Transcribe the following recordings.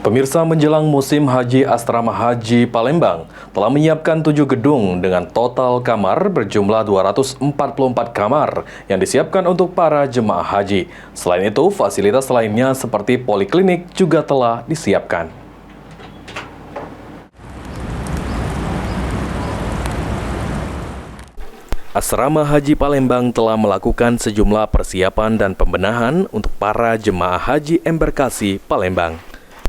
Pemirsa, menjelang musim haji, Asrama Haji Palembang telah menyiapkan 7 gedung dengan total kamar berjumlah 244 kamar yang disiapkan untuk para jemaah haji. Selain itu, fasilitas lainnya seperti poliklinik juga telah disiapkan. Asrama Haji Palembang telah melakukan sejumlah persiapan dan pembenahan untuk para jemaah haji embarkasi Palembang.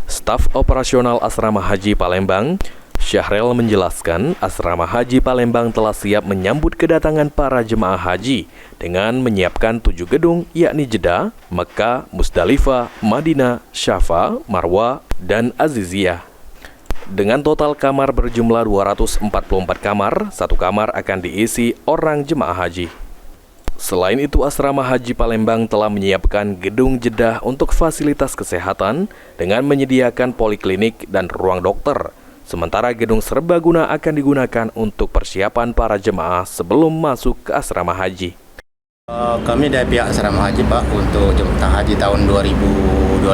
Staf operasional Asrama Haji Palembang, Syahril, menjelaskan Asrama Haji Palembang telah siap menyambut kedatangan para jemaah haji dengan menyiapkan 7 gedung, yakni Jeddah, Mekah, Musdalifah, Madinah, Syafa, Marwah, dan Aziziyah. Dengan total kamar berjumlah 244 kamar, satu kamar akan diisi orang jemaah haji. Selain itu, Asrama Haji Palembang telah menyiapkan gedung Jeddah untuk fasilitas kesehatan dengan menyediakan poliklinik dan ruang dokter. Sementara gedung serbaguna akan digunakan untuk persiapan para jemaah sebelum masuk ke asrama haji. Kami dari pihak Asrama Haji, Pak, untuk jemaah haji tahun 2025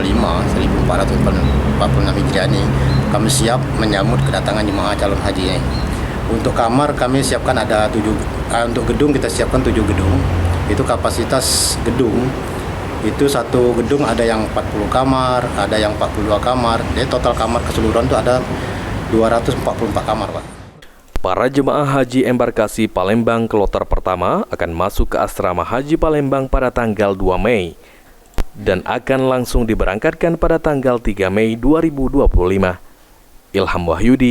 1446 Hijriah ini, kami siap menyambut kedatangan jemaah calon haji ini. Untuk kamar kami siapkan ada 7, untuk gedung kita siapkan 7 gedung. Itu kapasitas gedung, itu satu gedung ada yang 40 kamar, ada yang 42 kamar. Jadi total kamar keseluruhan itu ada 244 kamar, Pak. Para jemaah haji embarkasi Palembang kloter pertama akan masuk ke Asrama Haji Palembang pada tanggal 2 Mei dan akan langsung diberangkatkan pada tanggal 3 Mei 2025. Ilham Wahyudi,